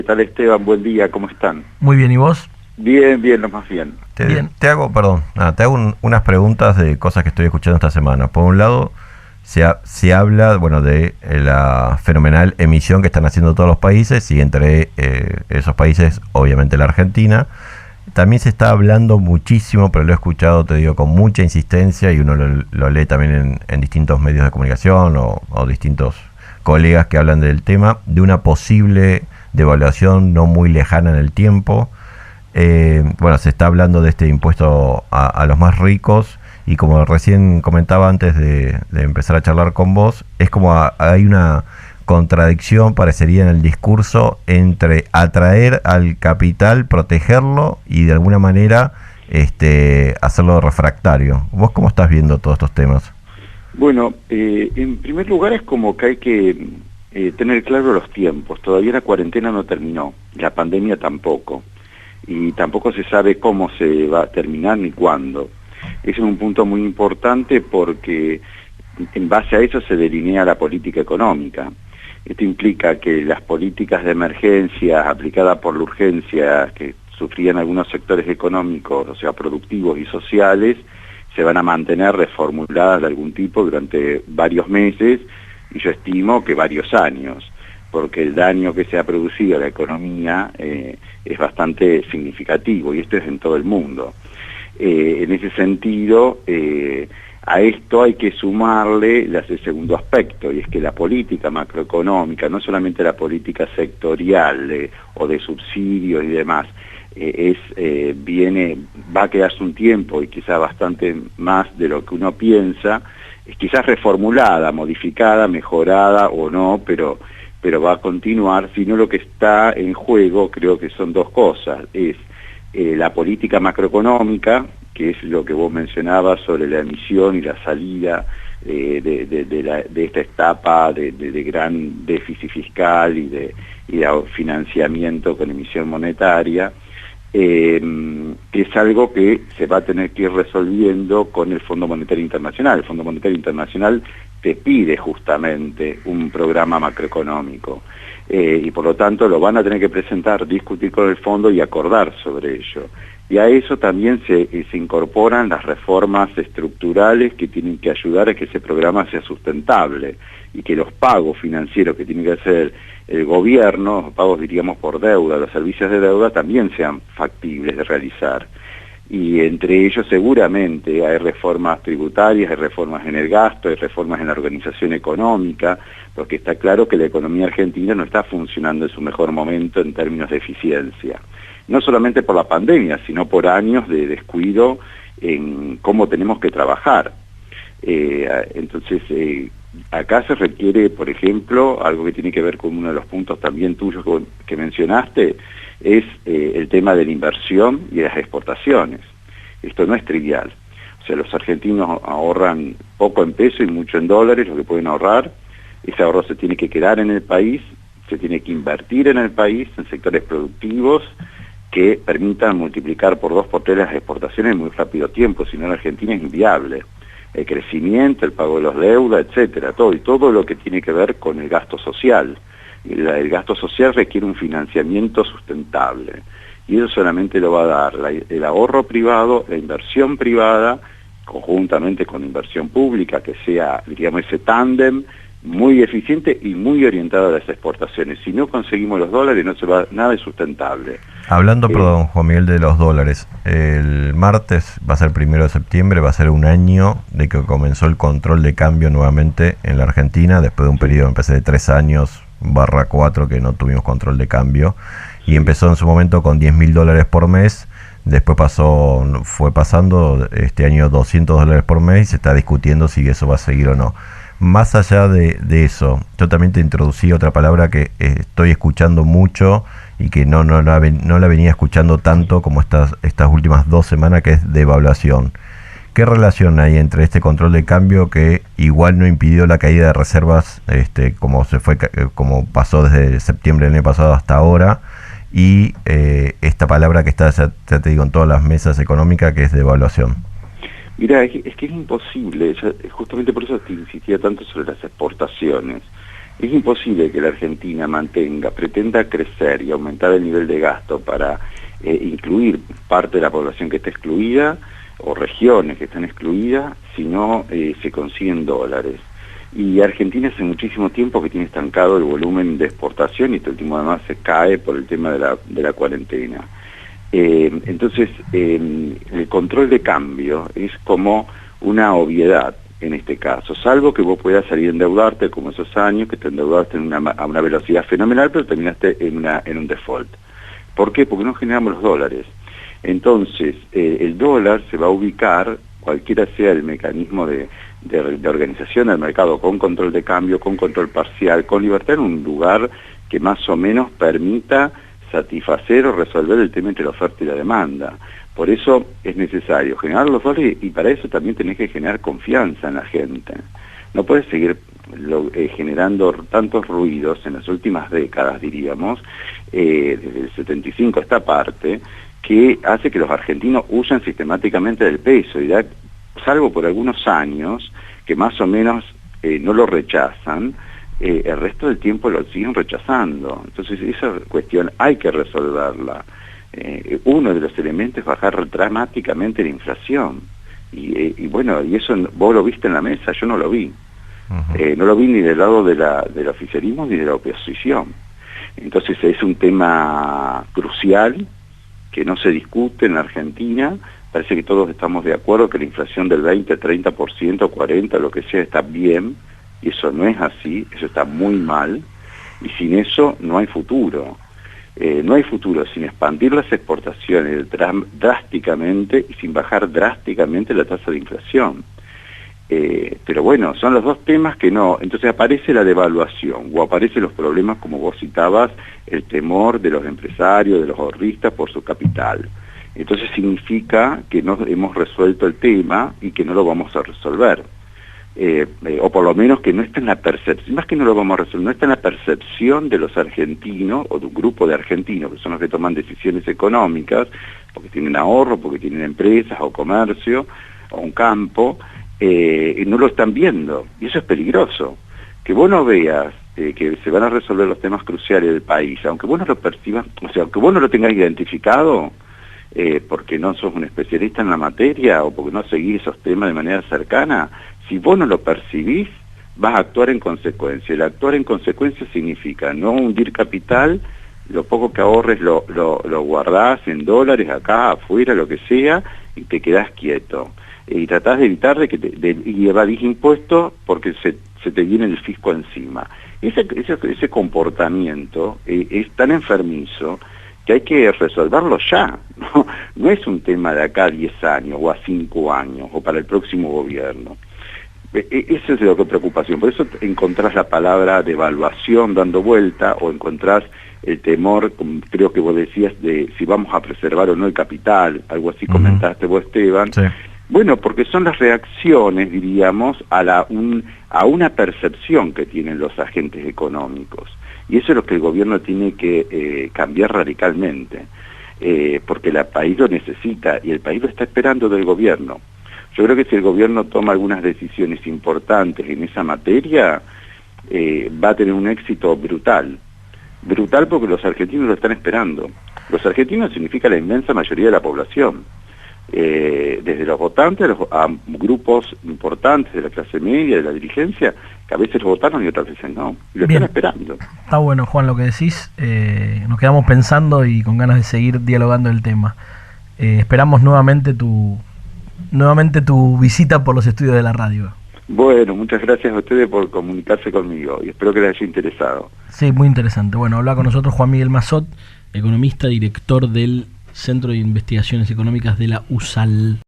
¿Qué tal, Esteban? Buen día, ¿cómo están? Muy bien, ¿y vos? Bien, bien, lo más bien. Te hago, unas preguntas de cosas que estoy escuchando esta semana. Por un lado, se habla, bueno, de la fenomenal emisión que están haciendo todos los países, y entre esos países, obviamente la Argentina. También se está hablando muchísimo, pero lo he escuchado, te digo, con mucha insistencia, y uno lo lee también en distintos medios de comunicación o distintos colegas que hablan del tema, de una posible devaluación no muy lejana en el tiempo. Bueno, se está hablando de este impuesto a los más ricos, y como recién comentaba antes de empezar a charlar con vos, es como hay una contradicción, parecería, en el discurso entre atraer al capital, protegerlo y de alguna manera hacerlo refractario. ¿Vos cómo estás viendo todos estos temas? Bueno, en primer lugar es como que hay que tener claro los tiempos. Todavía la cuarentena no terminó, la pandemia tampoco, y tampoco se sabe cómo se va a terminar ni cuándo. Ese es un punto muy importante porque en base a eso se delinea la política económica. Esto implica que las políticas de emergencia aplicadas por la urgencia que sufrían algunos sectores económicos, o sea, productivos y sociales, se van a mantener reformuladas de algún tipo durante varios meses, y yo estimo que varios años, porque el daño que se ha producido a la economía es bastante significativo, y esto es en todo el mundo. En ese sentido, a esto hay que sumarle el segundo aspecto, y es que la política macroeconómica, no solamente la política sectorial o de subsidios y demás, va a quedarse un tiempo, y quizás bastante más de lo que uno piensa, quizás reformulada, modificada, mejorada o no, pero va a continuar, sino lo que está en juego creo que son dos cosas. Es la política macroeconómica, que es lo que vos mencionabas sobre la emisión y la salida de esta etapa de gran déficit fiscal y de financiamiento con emisión monetaria, que es algo que se va a tener que ir resolviendo con el Fondo Monetario Internacional. El Fondo Monetario Internacional te pide justamente un programa macroeconómico, y por lo tanto lo van a tener que presentar, discutir con el fondo y acordar sobre ello. Y a eso también se incorporan las reformas estructurales que tienen que ayudar a que ese programa sea sustentable, y que los pagos financieros que tiene que hacer el gobierno, los pagos, diríamos, por deuda, los servicios de deuda, también sean factibles de realizar. Y entre ellos seguramente hay reformas tributarias, hay reformas en el gasto, hay reformas en la organización económica, porque está claro que la economía argentina no está funcionando en su mejor momento en términos de eficiencia. No solamente por la pandemia, sino por años de descuido en cómo tenemos que trabajar. Entonces, acá se requiere, por ejemplo, algo que tiene que ver con uno de los puntos también tuyos que mencionaste, es el tema de la inversión y de las exportaciones. Esto no es trivial. O sea, los argentinos ahorran poco en peso y mucho en dólares, lo que pueden ahorrar. Ese ahorro se tiene que quedar en el país, se tiene que invertir en el país, en sectores productivos que permitan multiplicar por 2, por 3 las exportaciones en muy rápido tiempo, si no en Argentina es inviable. El crecimiento, el pago de los deudas, etcétera, todo lo que tiene que ver con el gasto social. El gasto social requiere un financiamiento sustentable, y eso solamente lo va a dar el ahorro privado, la inversión privada, conjuntamente con inversión pública, que sea, diríamos, ese tándem muy eficiente y muy orientado a las exportaciones. Si no conseguimos los dólares, no se va, nada es sustentable. Hablando, perdón, Juan Miguel, de los dólares, el martes va a ser 1 de septiembre, va a ser un año de que comenzó el control de cambio nuevamente en la Argentina, después de un periodo, empecé de 3 años /4 que no tuvimos control de cambio, y empezó en su momento con $10.000 por mes. Después fue pasando este año $200 por mes, y se está discutiendo si eso va a seguir o no. Más allá de eso, yo también te introducí otra palabra que estoy escuchando mucho y que no la venía escuchando tanto como estas últimas 2 semanas, que es devaluación. ¿Qué relación hay entre este control de cambio, que igual no impidió la caída de reservas, como pasó desde septiembre del año pasado hasta ahora, y esta palabra que está, ya te digo, en todas las mesas económicas, que es devaluación? Mira, es que es imposible, justamente por eso te insistía tanto sobre las exportaciones. Es imposible que la Argentina pretenda crecer y aumentar el nivel de gasto para incluir parte de la población que está excluida o regiones que están excluidas si no se consiguen dólares. Y Argentina hace muchísimo tiempo que tiene estancado el volumen de exportación y este último además se cae por el tema de la cuarentena. Entonces, el control de cambio es como una obviedad en este caso, salvo que vos puedas salir a endeudarte como esos años que te endeudaste a una velocidad fenomenal, pero terminaste en un default. ¿Por qué? Porque no generamos los dólares. Entonces, el dólar se va a ubicar, cualquiera sea el mecanismo de organización del mercado, con control de cambio, con control parcial, con libertad, en un lugar que más o menos permita satisfacer o resolver el tema entre la oferta y la demanda. Por eso es necesario generar los dólares y para eso también tenés que generar confianza en la gente. No puedes seguir generando tantos ruidos en las últimas décadas, diríamos, desde el 75 a esta parte, que hace que los argentinos huyan sistemáticamente del peso, y salvo por algunos años que más o menos no lo rechazan, el resto del tiempo lo siguen rechazando. Entonces esa cuestión hay que resolverla. Uno de los elementos es bajar dramáticamente la inflación. Y bueno, y eso vos lo viste en la mesa, yo no lo vi. No lo vi ni del lado del oficialismo ni de la oposición. Entonces es un tema crucial que no se discute en la Argentina. Parece que todos estamos de acuerdo que la inflación del 20, 30%, 40%, lo que sea, está bien. Y eso no es así, eso está muy mal, y sin eso no hay futuro. No hay futuro sin expandir las exportaciones drásticamente y sin bajar drásticamente la tasa de inflación. Pero bueno, son los dos temas que no. Entonces aparece la devaluación, o aparecen los problemas, como vos citabas, el temor de los empresarios, de los ahorristas por su capital. Entonces significa que no hemos resuelto el tema y que no lo vamos a resolver. O por lo menos que no está en la percepción, más que no lo vamos a resolver, no está en la percepción de los argentinos o de un grupo de argentinos que son los que toman decisiones económicas, porque tienen ahorro, porque tienen empresas o comercio o un campo, y no lo están viendo, y eso es peligroso. Que vos no veas que se van a resolver los temas cruciales del país, aunque vos no lo percibas, o sea, aunque vos no lo tengas identificado, porque no sos un especialista en la materia o porque no seguís esos temas de manera cercana, si vos no lo percibís, vas a actuar en consecuencia. El actuar en consecuencia significa no hundir capital, lo poco que ahorres lo guardás en dólares, acá, afuera, lo que sea, y te quedás quieto. Y tratás de evitar y evadís impuestos porque se te viene el fisco encima. Ese comportamiento es tan enfermizo que hay que resolverlo ya. No es un tema de acá a 10 años o a 5 años o para el próximo gobierno. Eso es lo que preocupación. Por eso encontrás la palabra devaluación dando vuelta, o encontrás el temor, como creo que vos decías, de si vamos a preservar o no el capital, algo así comentaste vos, Esteban. Sí. Bueno, porque son las reacciones, diríamos, a una percepción que tienen los agentes económicos. Y eso es lo que el gobierno tiene que cambiar radicalmente, porque el país lo necesita y el país lo está esperando del gobierno. Yo creo que si el gobierno toma algunas decisiones importantes en esa materia, va a tener un éxito brutal. Brutal porque los argentinos lo están esperando. Los argentinos significa la inmensa mayoría de la población. Desde los votantes a grupos importantes de la clase media, de la dirigencia, que a veces votaron y otras veces no. Y lo están esperando. Está bueno, Juan, lo que decís. Nos quedamos pensando y con ganas de seguir dialogando el tema. Esperamos nuevamente tu visita por los estudios de la radio. Bueno, muchas gracias a ustedes por comunicarse conmigo y espero que les haya interesado. Sí, muy interesante. Bueno, habla con nosotros Juan Miguel Massot, economista, director del Centro de Investigaciones Económicas de la USAL.